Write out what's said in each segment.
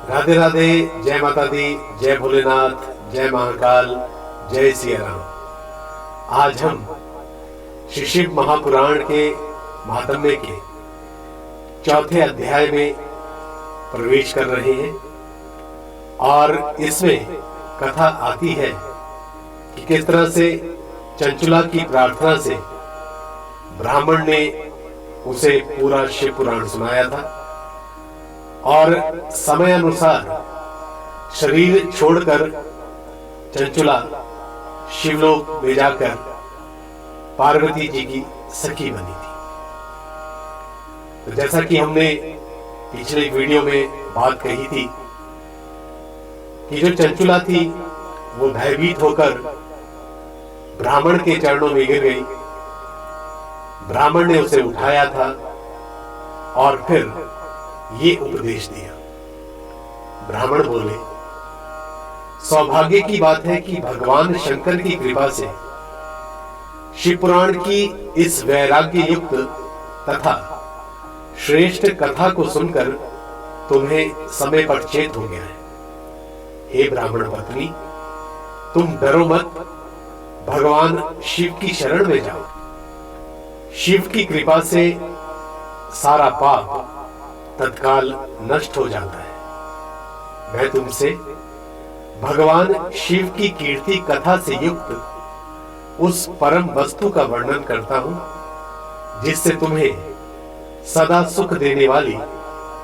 राधे राधे। जय माता दी, जय भोलेनाथ, जय महाकाल, जय सिया राम। आज हम श्री शिव महापुराण के महात्म्य के चौथे अध्याय में प्रवेश कर रहे हैं और इसमें कथा आती है कि किस तरह से चंचुला की प्रार्थना से ब्राह्मण ने उसे पूरा शिव पुराण सुनाया था और समय अनुसार शरीर छोड़कर चंचुला शिवलोक ले जाकर पार्वती जी की सखी बनी थी। तो जैसा कि हमने पिछले वीडियो में बात कही थी कि जो चंचुला थी वो भयभीत होकर ब्राह्मण के चरणों में गिर गई। ब्राह्मण ने उसे उठाया था और फिर ये उपदेश दिया। ब्राह्मण बोले, सौभाग्य की बात है कि भगवान शंकर की कृपा से शिव पुराण की इस वैराग्य युक्त तथा श्रेष्ठ कथा को सुनकर तुम्हें समय पर चेत हो गया है। हे ब्राह्मण पत्नी, तुम डरो मत, भगवान शिव की शरण में जाओ। शिव की कृपा से सारा पाप तत्काल नष्ट हो जाता है। मैं तुमसे भगवान शिव की कीर्ति कथा से युक्त उस परम वस्तु का वर्णन करता हूं जिससे तुम्हें सदा सुख देने वाली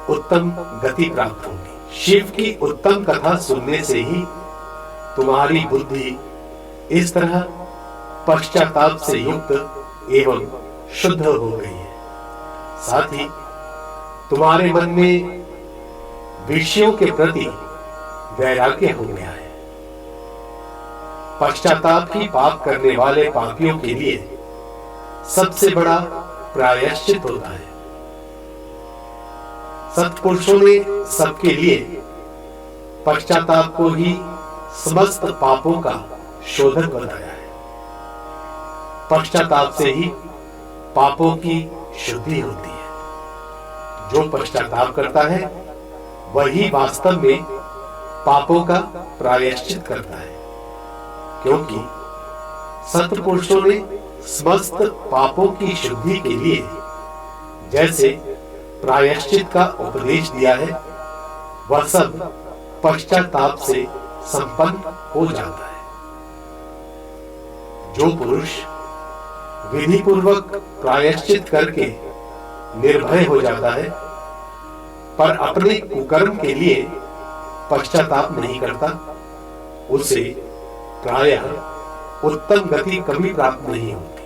उत्तम गति प्राप्त होगी। शिव की उत्तम कथा सुनने से ही तुम्हारी बुद्धि इस तरह पश्चाताप से युक्त एवं शुद्ध हो गई है। साथ ही तुम्हारे मन में विषयों के प्रति वैराग्य हो गया है। पश्चाताप ही पाप करने वाले पापियों के लिए सबसे बड़ा प्रायश्चित होता है। सत्पुरुषों ने सबके लिए पश्चाताप को ही समस्त पापों का शोधक बताया है। पश्चाताप से ही पापों की शुद्धि होती है। जो पश्चाताप करता है वही वास्तव में पापों का प्रायश्चित करता है, क्योंकि सत्पुरुषों ने समस्त पापों की शुद्धि के लिए जैसे प्रायश्चित का उपदेश दिया है वह सब पश्चाताप से संपन्न हो जाता है। जो पुरुष विधि पूर्वक प्रायश्चित करके निर्भय हो जाता है पर अपने कुकर्म के लिए पश्चाताप नहीं करता, उसे प्रायः उत्तम गति कभी प्राप्त नहीं होती।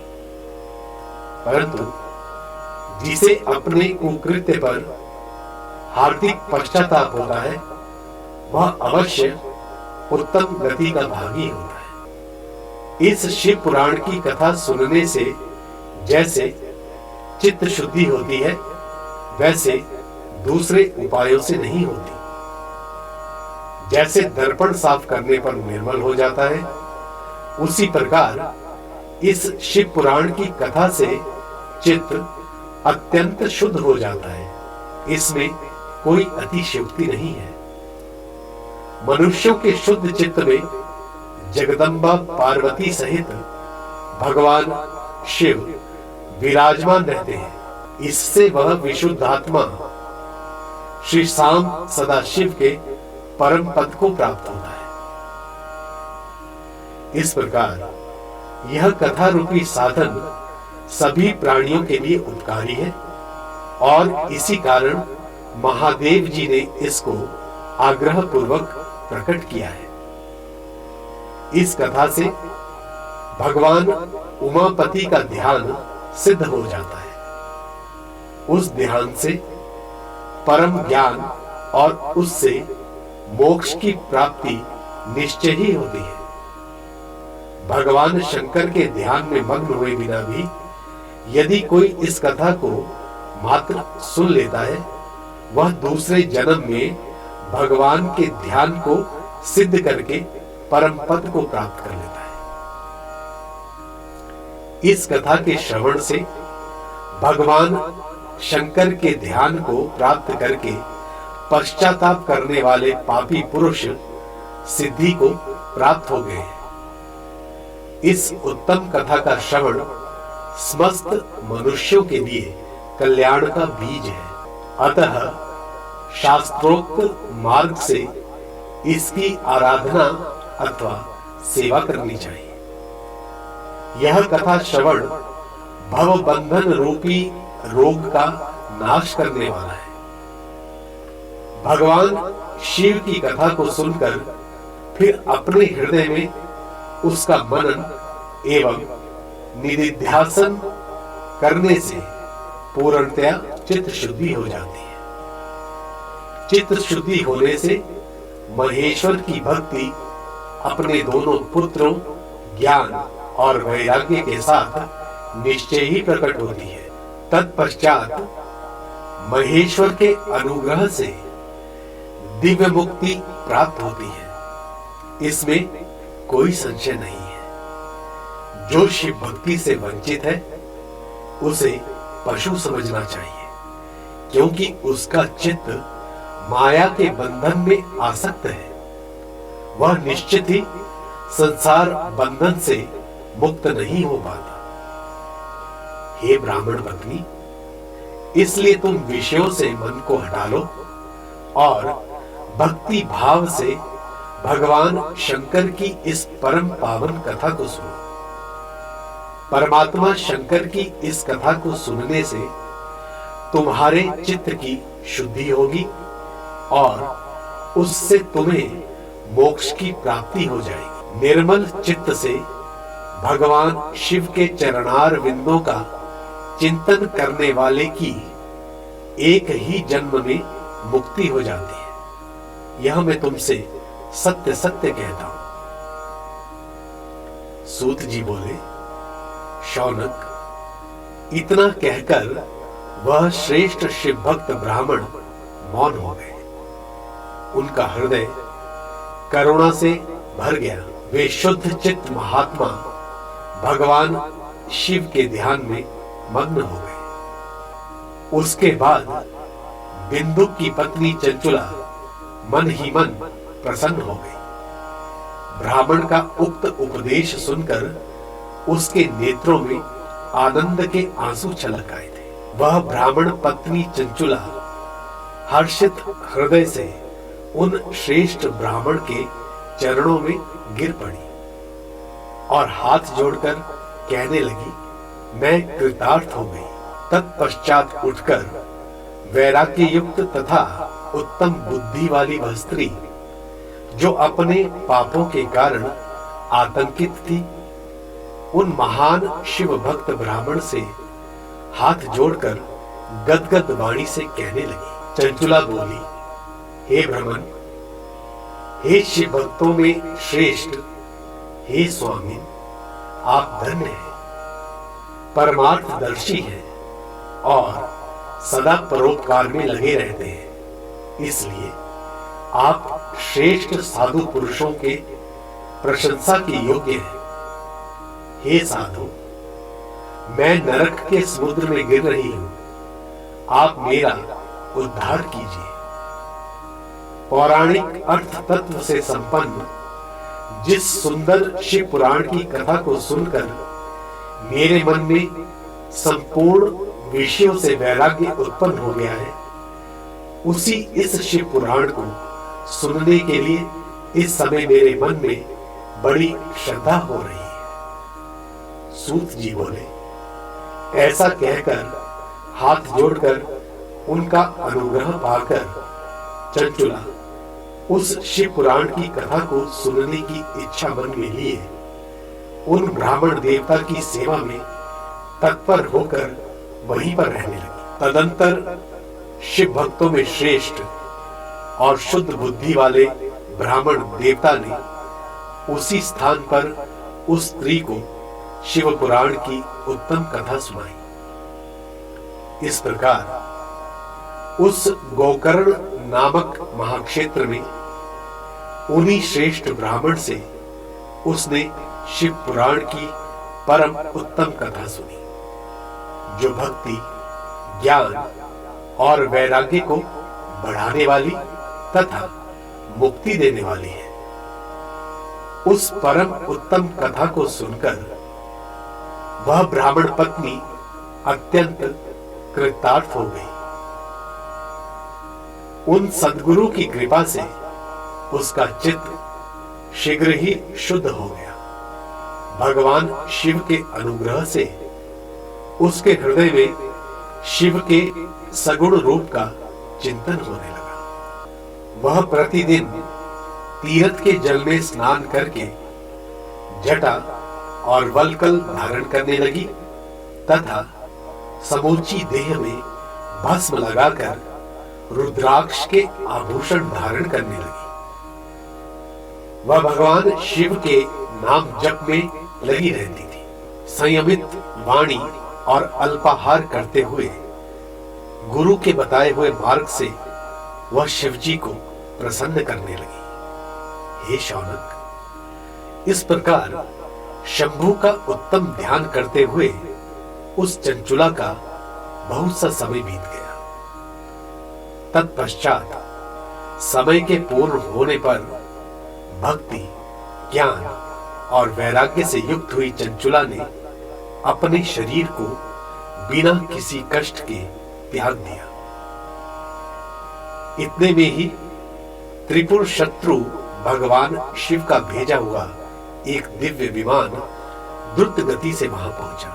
परंतु जिसे अपने कुकृत्य पर हार्दिक पश्चाताप होता है वह अवश्य उत्तम गति का भागी होता है। इस शिव पुराण की कथा सुनने से जैसे चित्त शुद्धि होती है वैसे दूसरे उपायों से नहीं होती। जैसे दर्पण साफ करने पर निर्मल हो जाता है, उसी प्रकार इस शिव पुराण की कथा से चित्त अत्यंत शुद्ध हो जाता है। इसमें कोई अतिशयोक्ति नहीं है। मनुष्यों के शुद्ध चित्त में जगदम्बा पार्वती सहित भगवान शिव विराजमान रहते हैं। इससे वह विशुद्धात्मा श्री शाम सदाशिव के परम पद को प्राप्त होता है। इस प्रकार यह कथा रूपी साधन सभी प्राणियों के लिए उपकारी है और इसी कारण महादेव जी ने इसको आग्रह पूर्वक प्रकट किया है। इस कथा से भगवान उमापति का ध्यान सिद्ध हो जाता है। उस ध्यान से परम ज्ञान और उससे मोक्ष की प्राप्ति निश्चय ही होती है। भगवान शंकर के ध्यान में मग्न हुए बिना भी यदि कोई इस कथा को मात्र सुन लेता है वह दूसरे जन्म में भगवान के ध्यान को सिद्ध करके परम पद को प्राप्त कर लेता है। इस कथा के श्रवण से भगवान शंकर के ध्यान को प्राप्त करके पश्चाताप करने वाले पापी पुरुष सिद्धि को प्राप्त हो गए हैं। इस उत्तम कथा का श्रवण समस्त मनुष्यों के लिए कल्याण का बीज है। अतः शास्त्रोक्त मार्ग से इसकी आराधना अथवा सेवा करनी चाहिए। यह कथा श्रवण भव बंधन रूपी रोग का नाश करने वाला है। भगवान शिव की कथा को सुनकर फिर अपने हृदय में उसका मनन एवं निधिध्यासन करने से पूर्णतया चित्त शुद्धि हो जाती है। चित्त शुद्धि होने से महेश्वर की भक्ति अपने दोनों पुत्रों ज्ञान और वैराग्य के साथ निश्चय ही प्रकट होती है। तत्पश्चात महेश्वर के अनुग्रह से दिव्य मुक्ति प्राप्त होती है। इसमें कोई संशय नहीं है। जो शिव भक्ति से वंचित है उसे पशु समझना चाहिए, क्योंकि उसका चित्त माया के बंधन में आसक्त है। वह निश्चित ही संसार बंधन से मुक्त नहीं हो पाता। हे ब्राह्मण पत्नी, इसलिए तुम विषयों से मन को हटा लो और भक्ति भाव से भगवान शंकर की इस परम पावन कथा को सुनो। परमात्मा शंकर की इस कथा को सुनने से तुम्हारे चित्त की शुद्धि होगी और उससे तुम्हें मोक्ष की प्राप्ति हो जाएगी। निर्मल चित्त से भगवान शिव के चरणार विंदों का चिंतन करने वाले की एक ही जन्म में मुक्ति हो जाती है। यह मैं तुमसे सत्य सत्य कहता हूं। सूत जी बोले, शौनक, इतना कहकर वह श्रेष्ठ शिव भक्त ब्राह्मण मौन हो गए। उनका हृदय करुणा से भर गया। वे शुद्ध चित्त महात्मा भगवान शिव के ध्यान में मग्न हो गए। उसके बाद बिंदु की पत्नी चंचुला मन ही मन प्रसन्न हो गई। ब्राह्मण का उक्त उपदेश सुनकर उसके नेत्रों में आनंद के आंसू छलक आए थे। वह ब्राह्मण पत्नी चंचुला हर्षित हृदय से उन श्रेष्ठ ब्राह्मण के चरणों में गिर पड़ी और हाथ जोड़कर कहने लगी, मैं कृतार्थ हो गई। तत्पश्चात उठकर वैराग्य युक्त तथा उत्तम बुद्धि वाली वह स्त्री, जो अपने पापों के कारण आतंकित थी, उन महान शिव भक्त ब्राह्मण से हाथ जोड़कर गदगद वाणी से कहने लगी। चंचुला बोली, हे भ्रमण, हे शिव भक्तों में श्रेष्ठ, हे स्वामी, आप धन्य हैं, परमार्थदर्शी हैं और सदा परोपकार में लगे रहते हैं। इसलिए आप श्रेष्ठ साधु पुरुषों के प्रशंसा के योग्य हैं। हे साधु, मैं नरक के समुद्र में गिर रही हूं, आप मेरा उद्धार कीजिए। पौराणिक अर्थ तत्व से संपन्न जिस सुंदर शिव पुराण की कथा को सुनकर मेरे मन में संपूर्ण विषयों से वैराग्य उत्पन्न हो गया है, उसी इस शिव पुराण को सुनने के लिए इस समय मेरे मन में बड़ी श्रद्धा हो रही है। सूत जी बोले, ऐसा कहकर हाथ जोड़कर उनका अनुग्रह पाकर चंचुला उस शिव पुराण की कथा को सुनने की इच्छा मन में लिए उन ब्राह्मण देवता की सेवा में तत्पर होकर वहीं पर रहने लगी। तदंतर शिव भक्तों में श्रेष्ठ और शुद्ध बुद्धि वाले ब्राह्मण देवता ने उसी स्थान पर उस स्त्री को शिव पुराण की उत्तम कथा सुनाई। इस प्रकार उस गोकर्ण नामक महाक्षेत्र में उन्हीं श्रेष्ठ ब्राह्मण से उसने शिव पुराण की परम उत्तम कथा सुनी, जो भक्ति, ज्ञान और वैराग्य को बढ़ाने वाली तथा मुक्ति देने वाली है। उस परम उत्तम कथा को सुनकर वह ब्राह्मण पत्नी अत्यंत कृतार्थ हो गई। उन सद्गुरु की कृपा से उसका चित्त शीघ्र ही शुद्ध हो गया। भगवान शिव के अनुग्रह से उसके हृदय में शिव के सगुण रूप का चिंतन होने लगा। वह प्रतिदिन तीर्थ के जल में स्नान करके जटा और वल्कल धारण करने लगी तथा समूची देह में भस्म लगाकर रुद्राक्ष के आभूषण धारण करने लगी। वह भगवान शिव के नाम जप में लगी रहती थी। संयमित वाणी और अल्पाहार करते हुए गुरु के बताए हुए मार्ग से वह शिवजी को प्रसन्न करने लगी। हे शौनक, इस प्रकार शंभु का उत्तम ध्यान करते हुए उस चंचुला का बहुत सा समय बीत गया। तत्पश्चात समय के पूर्ण होने पर भक्ति, ज्ञान और वैराग्य से युक्त हुई चंचुला ने अपने शरीर को बिना किसी कष्ट के त्याग दिया। इतने में ही त्रिपुर शत्रु भगवान शिव का भेजा हुआ एक दिव्य विमान द्रुत गति से वहां पहुंचा,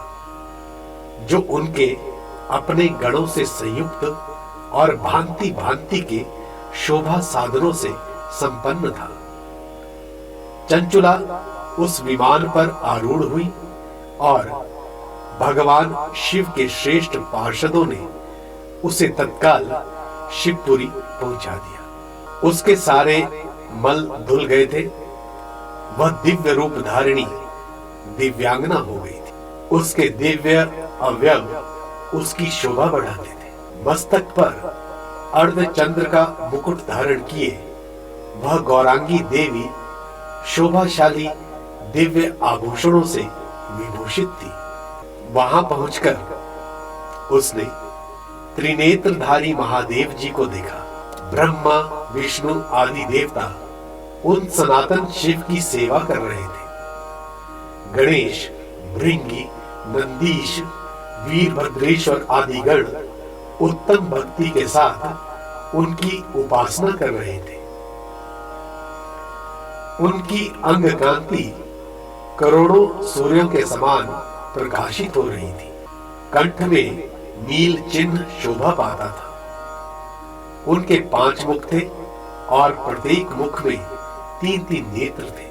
जो उनके अपने गणों से संयुक्त और भांति भांति के शोभा साधनों से संपन्न था। चंचुला उस विमान पर आरूढ़ हुई और भगवान शिव के श्रेष्ठ पार्षदों ने उसे तत्काल शिवपुरी पहुंचा दिया। उसके सारे मल धुल गए थे। वह दिव्य रूप धारिणी दिव्यांगना हो गई थी। उसके दिव्य अवयव उसकी शोभा बढ़ाते थे। मस्तक पर अर्धचंद्र का मुकुट धारण किए वह गौरांगी देवी शोभाशाली दिव्य आभूषणों से विभूषित थी। वहां पहुंचकर उसने त्रिनेत्रधारी महादेव जी को देखा। ब्रह्मा, विष्णु आदि देवता उन सनातन शिव की सेवा कर रहे थे। गणेश, भृंगी, नंदीश, वीरभद्रेश्वर आदि गण उत्तम भक्ति के साथ उनकी उपासना कर रहे थे। उनकी अंग कांति करोड़ों सूर्यों के समान प्रकाशित हो रही थी। कंठ में नील चिन्ह शोभा पाता था। उनके 5 मुख थे और प्रत्येक मुख में 3-3 नेत्र थे।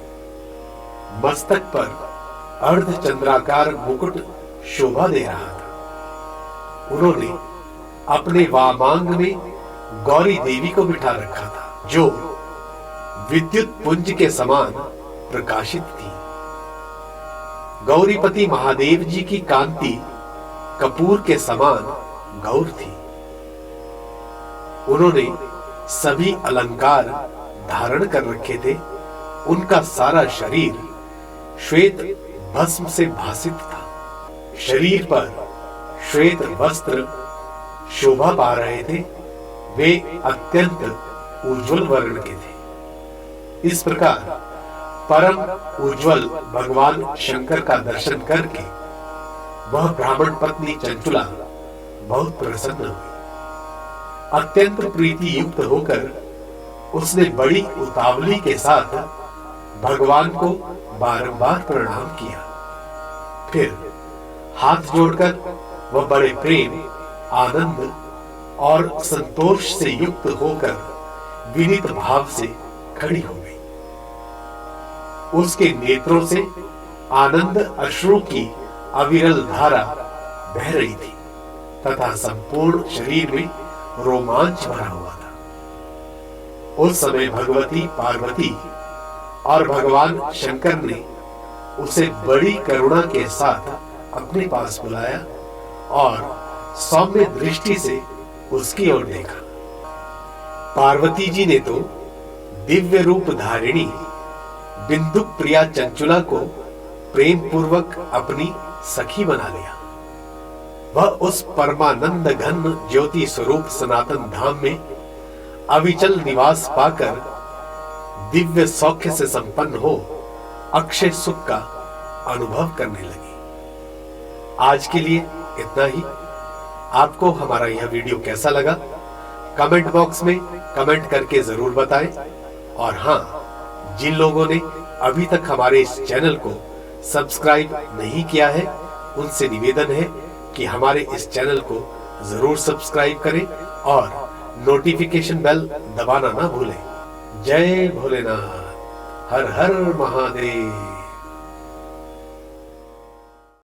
मस्तक पर अर्धचंद्राकार मुकुट शोभा दे रहा था। उन्होंने अपने वामांग में गौरी देवी को बिठा रखा था, जो विद्युत पुंज के समान प्रकाशित थी। गौरीपति महादेव जी की कांति कपूर के समान गौर थी। उन्होंने सभी अलंकार धारण कर रखे थे। उनका सारा शरीर श्वेत भस्म से भासित था। शरीर पर श्वेत वस्त्र शोभा पा रहे थे। वे अत्यंत उज्जवल वर्ण के थे। इस प्रकार परम उज्जवल भगवान शंकर का दर्शन करके वह ब्राह्मण पत्नी चंचुला बहुत प्रसन्न हुई। अत्यंत प्रीति युक्त होकर उसने बड़ी उतावली के साथ भगवान को बारंबार प्रणाम किया। फिर हाथ जोड़कर वह बड़े प्रेम, आनंद और संतोष से युक्त होकर विनीत भाव से खड़ी हो गई। उसके नेत्रों से आनंद अश्रु की अविरल धारा बह रही थी तथा संपूर्ण शरीर में रोमांच भरा हुआ था। उस समय भगवती पार्वती और भगवान शंकर ने उसे बड़ी करुणा के साथ अपने पास बुलाया और सौम्य दृष्टि से उसकी ओर देखा। पार्वती जी ने तो दिव्य रूप धारिणी बिंदु प्रिया चंचुला को प्रेम पूर्वक अपनी सखी बना लिया। वह उस परमानंद घन ज्योति स्वरूप सनातन धाम में अविचल निवास पाकर दिव्य सौख्य से संपन्न हो अक्षय सुख का अनुभव करने लगी। आज के लिए इतना ही। आपको हमारा यह वीडियो कैसा लगा कमेंट बॉक्स में कमेंट करके जरूर बताएं। और हां, जिन लोगों ने अभी तक हमारे इस चैनल को सब्सक्राइब नहीं किया है उनसे निवेदन है कि हमारे इस चैनल को जरूर सब्सक्राइब करें और नोटिफिकेशन बेल दबाना ना भूलें। जय भोलेनाथ, हर हर महादेव।